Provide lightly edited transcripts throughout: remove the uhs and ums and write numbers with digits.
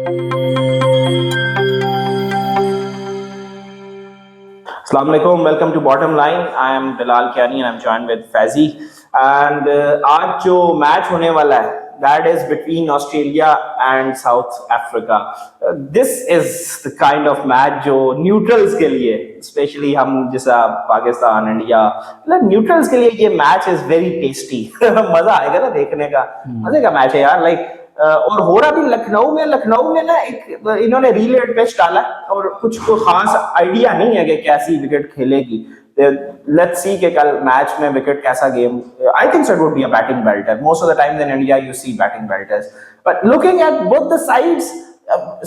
Assalamu alaikum. Welcome to Bottom Line. I am Bilal Kiani and I'm joined with Faizi. And आज जो match होने वाला है that is between Australia and South Africa. This is the kind of match जो neutrals के लिए, specially हम जैसा पाकिस्तान इंडिया, मतलब न्यूट्रल्स के लिए ये मैच इज वेरी टेस्टी. मजा आएगा ना देखने का, मजे का मैच है यार. लाइक और हो रहा भी लखनऊ में ना एक इन्होंने रीलेड पिच डाला और कुछ को खास आइडिया नहीं है कि कैसी विकेट खेलेगी. लेट्स सी कि कल मैच में विकेट कैसा game. I think it would be a batting belter. Most of the times in India you see batting belters, but looking at both the sides,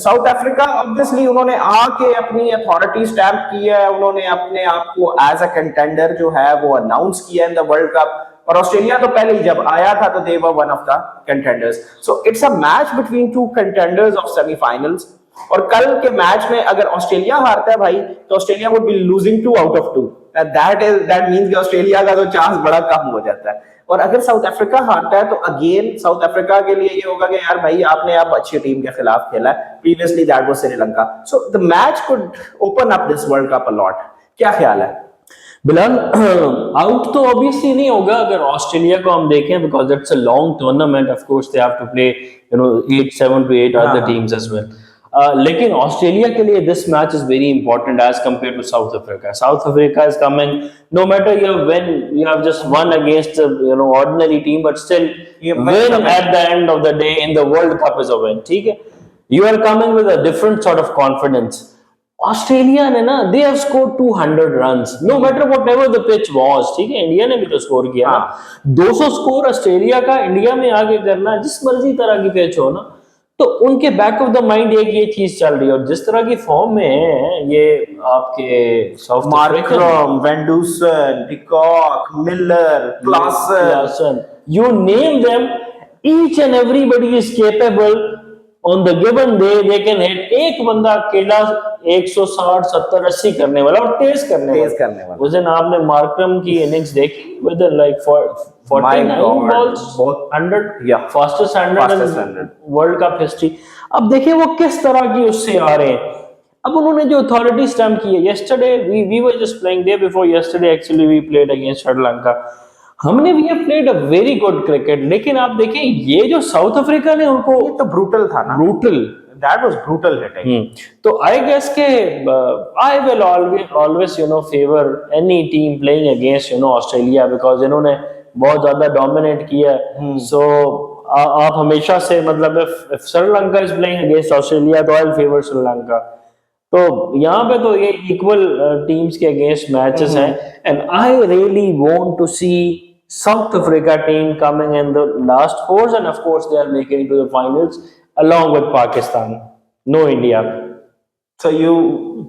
South Africa obviously उन्होंने आके अपनी authority stamp की है, उन्होंने अपने आप को एज अ कंटेंडर जो है वो अनाउंस किया इन द वर्ल्ड कप. और ऑस्ट्रेलिया तो पहले ही जब आया था तो they were one of the contenders. So it's a match between two contenders of semifinals. और कल के मैच में अगर ऑस्ट्रेलिया हारता है भाई तो Australia would be losing 2 out of 2. That means कि ऑस्ट्रेलिया का तो चांस बड़ा कम हो जाता है. और अगर साउथ अफ्रीका हारता है तो अगेन साउथ अफ्रीका के लिए ये होगा कि यार भाई आपने अब अच्छी टीम के खिलाफ खेला है. Previously that was Sri Lanka. So the match could open up this world cup a lot. क्या ख्याल है बिलाल? आउट तो ऑब्वियसली नहीं होगा अगर ऑस्ट्रेलिया को हम देखें, because it's a long tournament. Of course they have to play 7 to 8 other teams as well. लेकिन ऑस्ट्रेलिया के लिए this match is very important as compare to South Africa. South Africa is coming, no matter you have just won against ordinary team, but still win at the end of the day in the World Cup is a win. ठीक है, you are coming with a different sort of confidence. Australia ने ना they have scored 200 runs no matter whatever the pitch was. ठीक है, India ने भी तो score किया ना. 200 स्कोर ऑस्ट्रेलिया का इंडिया में आगे करना, जिस मर्जी तरह की पिच हो ना, तो उनके बैक ऑफ द माइंड एक ये चीज चल रही है. और जिस तरह की फॉर्म में है ये आपके South Markram, van der Dussen, de Kock, Miller, Klaasen, you name them, each and everybody is capable on the given day. They can hit. एक बंदा अकेला 160, 70, 80 करने वाला और तेज करने वाला. उस दिन आपने मार्करम की इनिंग्स देखी with like 49 balls, 100, fastest 100 in World Cup history. अब देखिए वो किस तरह की उससे आ रहे हैं. अब उन्होंने जो अथॉरिटी स्टैम्प की है, yesterday we were just playing day before yesterday actually we played against Sri Lanka. हमने भी played a very good cricket. लेकिन आप देखें ये जो साउथ अफ्रीका ने उनको, ये तो ब्रूटल था ना. Brutal, that was brutal hitting. तो आई गेस के I will always favour any team playing against Australia, because इन्होंने बहुत ज्यादा डोमिनेट किया है. सो आप हमेशा से मतलब if Sri Lanka is playing against Australia तो आई विल फेवर श्रीलंका. तो यहाँ पे तो ये इक्वल टीम्स के अगेंस्ट मैचेस हैं. And I really want to see South Africa team coming in the last fours, and of course they are making it to the finals along with Pakistan. No India. So you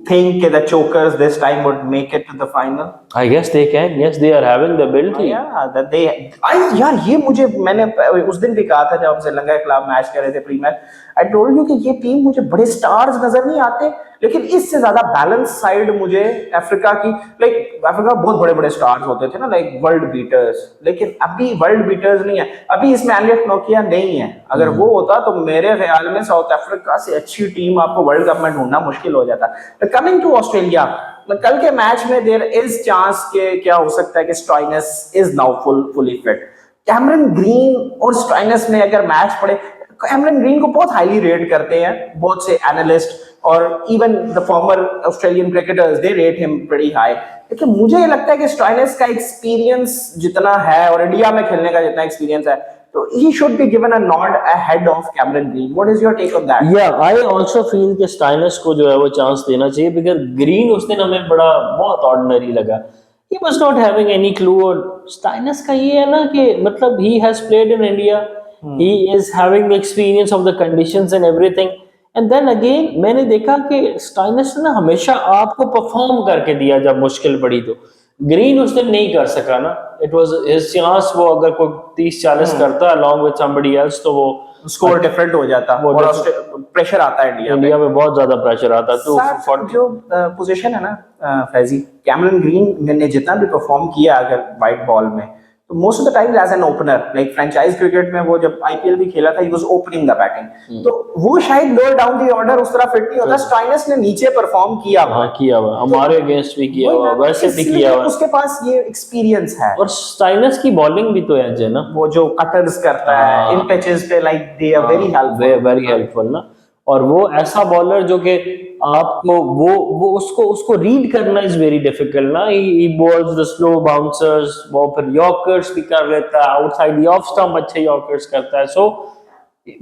think the chokers this time would make it to the final? I guess they can. Yes, they are having the ability. Yeah, that they. यार ये मैंने उस दिन भी कहा था जब हम श्रीलंका के खिलाफ मैच कर रहे थे pre match. I told you कि ये टीम मुझे बड़े स्टार्स नजर नहीं आते, लेकिन इससे ज्यादा बैलेंस साइड मुझे अफ्रीका की. लाइक अफ्रीका बहुत बड़े बड़े स्टार्स होते थे ना, लाइक वर्ल्ड बीटर्स. लेकिन अभी वर्ल्ड बीटर्स नहीं है. अभी इसमें एलियट नोकिया नहीं है. अगर वो होता तो मेरे ख्याल में साउथ अफ्रीका से अच्छी टीम आपको वर्ल्ड कप में ढूंढना मुश्किल हो जाता. कमिंग टू ऑस्ट्रेलिया, कल के मैच में देयर इज चांस के क्या हो सकता है कि Stoinis is now fully fit. Cameron green और स्टॉइनस में अगर मैच पड़े, कैमरन ग्रीन को बहुत हाईली रेट करते हैं बहुत से एनालिस्ट, और even the former Australian cricketers they rate him pretty high. लेकिन मुझे लगता है कि स्टॉइनस का एक्सपीरियंस जितना है और इंडिया में खेलने का जितना एक्सपीरियंस है, तो he should be given a nod ahead of Cameron Green. What is your take on that? Yeah, I also feel कि स्टाइनस को जो है वो चांस देना चाहिए, बिकॉज़ ग्रीन उस दिन हमें बहुत ऑर्डिनरी लगा. He was not having any clue. और स्टाइनस का ये है ना कि मतलब he has played in India. He is having the experience of the conditions and everything. And then again मैंने देखा कि स्टाइनस ने हमेशा आपको परफॉर्म करके दिया जब मुश्किल पड़ी. तो ग्रीन उस दिन नहीं कर सका ना. It was his chance. वो अगर कोई 30-40 करता along with somebody else तो वो स्कोर डिफरेंट हो जाता. और प्रेशर आता है इंडिया में बहुत ज्यादा प्रेशर आता. तो जो पोजीशन है ना फैजी, कैमरन ग्रीन ने जितना भी परफॉर्म किया अगर वाइट बॉल में, तो most of the time as an opener, like franchise cricket में वो जब आईपीएल भी खेला था, he was opening the batting, तो वो शायद लोअर डाउन द ऑर्डर उस तरह फिट नहीं होता। स्टाइनस ने नीचे परफॉर्म किया हुआ, हाँ किया हुआ, हमारे अगेंस्ट भी किया हुआ, वैसे भी किया हुआ, उसके पास ये एक्सपीरियंस है। और स्टाइनस की बॉलिंग भी तो एज है ना, वो जो कटर्स करता है इन पिचेस पे, like they are very helpful, very helpful ना। और वो ऐसा बॉलर जो कि आपको वो उसको रीड करना इज वेरी डिफिकल्ट ना। ही बॉल्स द स्लो बाउंसर्स, वो फिर यॉर्कर्स भी कर लेता है, आउटसाइड ऑफ स्टंप अच्छे यॉर्कर्स करता है। सो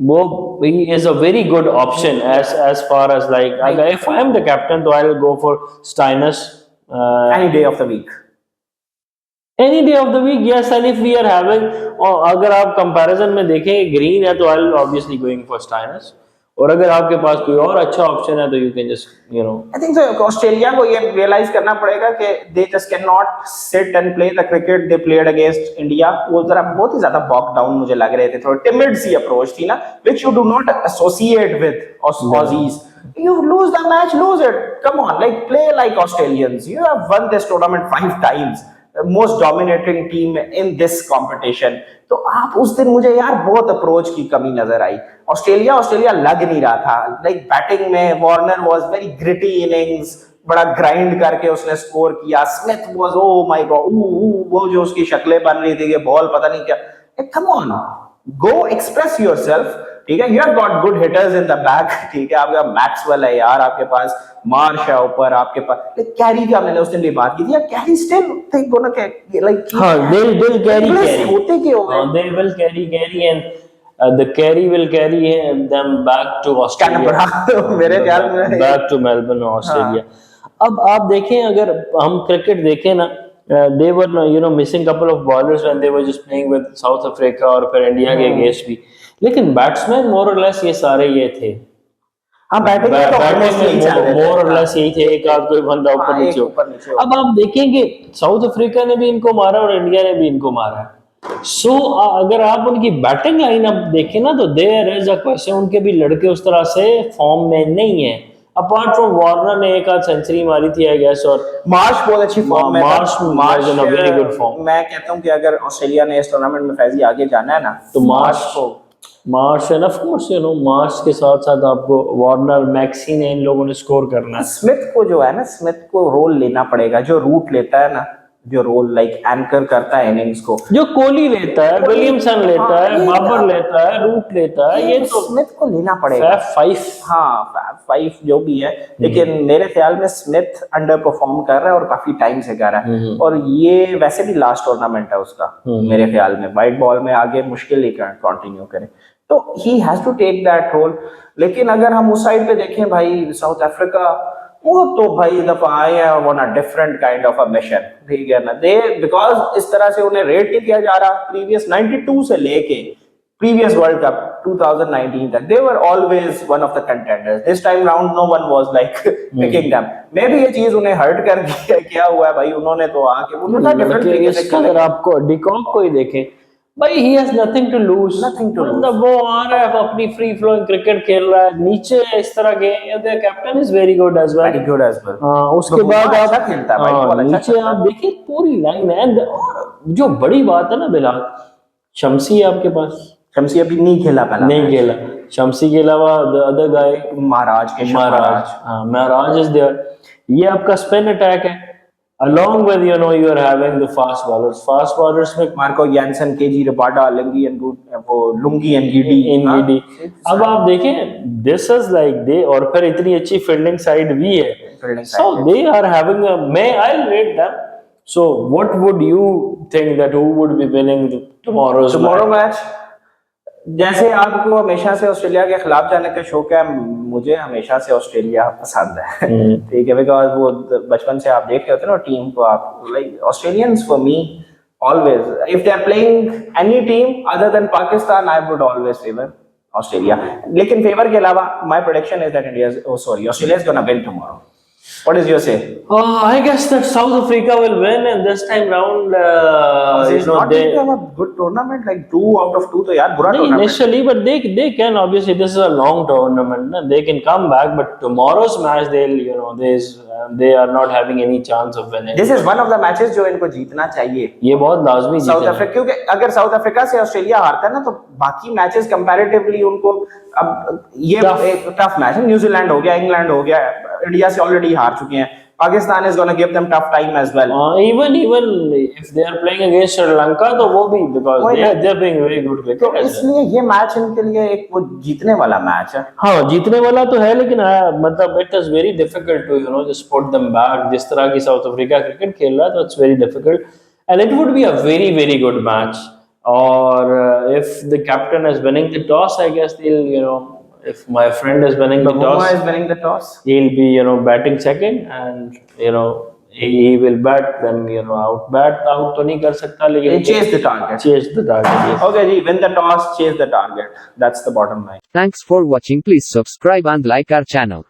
वो he is a very good option as far as like if I am the captain, तो I'll go for Steiners any day of the week. Any day of the week, yes. And if we are having, और अगर आप comparison में देखें green है तो I'll obviously going for Steiners, और अगर आपके पास कोई और अच्छा ऑप्शन है तो you can just I think so Australia को ये रियलाइज करना पड़ेगा कि they just cannot sit and play the cricket they played against India। वो जरा बहुत ही ज्यादा बॉक डाउन मुझे लग रहे थे, थोड़ी टिमिड सी अप्रोच थी ना, which you do not associate with Aussies। You lose the match, lose it, come on, like play like Australians, you have won this tournament 5 times, most dominating team in this competition। तो आप उस दिन मुझे यार बहुत approach की कमी नजर आई। ऑस्ट्रेलिया लग नहीं रहा था, लाइक बैटिंग में Warner was very gritty innings, बड़ा ग्राइंड करके उसने स्कोर किया। Smith was oh my God, वो जो उसकी शक्लें बन रही थी कि बॉल पता नहीं क्या, come on go express yourself, ठीक है। You have got good hitters in the back, ठीक है, आपका मैक्सवेल है यार, आपके पास मार्श है ऊपर, आपके पास कैरी की हमने उस दिन भी बात की थी, carry still think gonna like हाँ they'll carry होते क्यों गए, they will carry and the carry will carry them back to Australia, मेरे ख्याल में back to Melbourne Australia। अब आप देखें, अगर हम क्रिकेट देखें ना, they were missing couple of bowlers when they were just playing with South Africa और फिर इंडिया के अगेंस्ट भी, लेकिन बैट्समैन मोर और लेस ये सारे ये थे। हाँ बैटिंग में तो ऑलमोस्ट नहीं चल रहे थे, मोर और लेस यही थे, एक आध कोई बंदा ऊपर नीचे हो। अब आप देखेंगे साउथ अफ्रीका ने भी इनको मारा और इंडिया ने भी इनको मारा है। सो अगर आप उनकी बैटिंग लाइनअप देखें ना, तो देयर इज अ क्वेश्चन, उनके भी लड़के उस तरह से फॉर्म में नहीं है, अपार्ट फ्रॉम वार्नर ने एक आध सेंचुरी मारी थी आई गेस, और मार्श बहुत अच्छी फॉर्म में, Marsh in a very good form. मैं कहता हूं कि अगर ऑस्ट्रेलिया ने इस टूर्नामेंट में फैजी आगे जाना है ना, तो Marsh end of course Marsh के साथ साथ आपको वार्नर, मैक्सी ने, इन लोगों ने स्कोर करना है। स्मिथ को जो है ना, स्मिथ को रोल लेना पड़ेगा, जो रूट लेता है ना, जो रोल लाइक एंकर करता है इनिंग्स को, जो कोहली लेता है, विलियमसन लेता है, बाबर लेता है, रूट लेता है, ये तो स्मिथ को लेना पड़ेगा। फाइव जो भी है, लेकिन मेरे ख्याल में स्मिथ अंडर परफॉर्म कर रहा है और काफी टाइम से कर रहा है, और ये वैसे भी लास्ट टूर्नामेंट है उसका मेरे ख्याल में, वाइट बॉल में आगे मुश्किल ही कंटिन्यू करे, तो he has to take that role. लेकिन अगर हम उस साइड पे देखें भाई, साउथ अफ्रीका, वो तो भाई दफा आए हैं on a different kind of a mission, ठीक है ना, दे बिकॉज इस तरह से उन्हें रेट नहीं किया जा रहा, प्रीवियस 92 से लेके प्रीवियस वर्ल्ड कप 2019 तक they were always one of the contenders, this time round no one was like picking them. Maybe ये चीज उन्हें हर्ट कर दिया, क्या हुआ है भाई, उन्होंने तो आके उन्होंने डिफरेंट तरीके से, अगर आपको डिकॉक को ही देखें भाई, he has nothing to lose, मतलब वो आ रहा है अपनी फ्री फ्लोइंग क्रिकेट खेल रहा है, नीचे इस तरह के, the captain is very good as well, उसके बाद आप खेलता है भाई, नीचे आप देखिए पूरी लाइन है। और जो बड़ी बात है ना बिलाल, शम्सी है आपके पास, शम्सी अभी नहीं खेला, पहला नहीं खेला, शम्सी के अलावा the other guy Maharaj is there. ये आपका स्पिन अटैक है, along with you are having the fast bowlers में Marco Jansen, KG Rabada, Lungi Ngidi. अब आप देखें दिस इज लाइक दे, और फिर इतनी अच्छी फील्डिंग साइड भी है, so they are having a, I'll rate them। So what would you think that who would be winning tomorrow match? जैसे आपको हमेशा से ऑस्ट्रेलिया के खिलाफ जाने का शौक है, मुझे हमेशा से ऑस्ट्रेलिया पसंद है, ठीक है, बिकॉज वो बचपन से आप देख रहे होते हैं ना टीम को, आप like Australians for me always, if they are playing any team other than Pakistan, I would always favour Australia. लेकिन फेवर के अलावा my prediction is that Australia is gonna win tomorrow. What is your say? I guess that South Africa will win, and this time round, It's not going to have a good tournament, like 2 out of 2 तो यार बुरा They tournament. initially, but they can obviously. This is a long tournament. Na? They can come back, but tomorrow's match, they are not having any chance of winning. This is one of the matches जो इनको जीतना चाहिए. ये बहुत लाजमी south जीतना है. Africa, क्योंकि अगर साउथ अफ्रीका से ऑस्ट्रेलिया हारता है ना, तो बाकी मैचेस कंपैरेटिवली उनको अब ये एक टफ मैच है. न्यूजीलैंड हो गया, इंग्लैंड हो गया, इंडिया से ऑलरेडी हार चुके हैं. Pakistan is going to give them tough time as well. Even if they are playing against Sri Lanka, तो वो भी because they are being very good तो cricket. इसलिए ये मैच इनके लिए एक वो जीतने वाला मैच है. हाँ जीतने वाला तो है, लेकिन मतलब it is very difficult to just put them back. जिस तरह की साउथ अफ्रीका क्रिकेट खेल रहा है, तो it's very difficult, and it would be a very very good match. Or if the captain is winning the toss, I guess they'll if my friend is winning the Bavuma toss, is winning the toss. he'll be batting second, and he will bat them out तो नहीं कर सकता, लेकिन Chase the target. chase the target, yes. Okay, ji, win the toss, chase the target. That's the bottom line. Thanks for watching. Please subscribe and like our channel.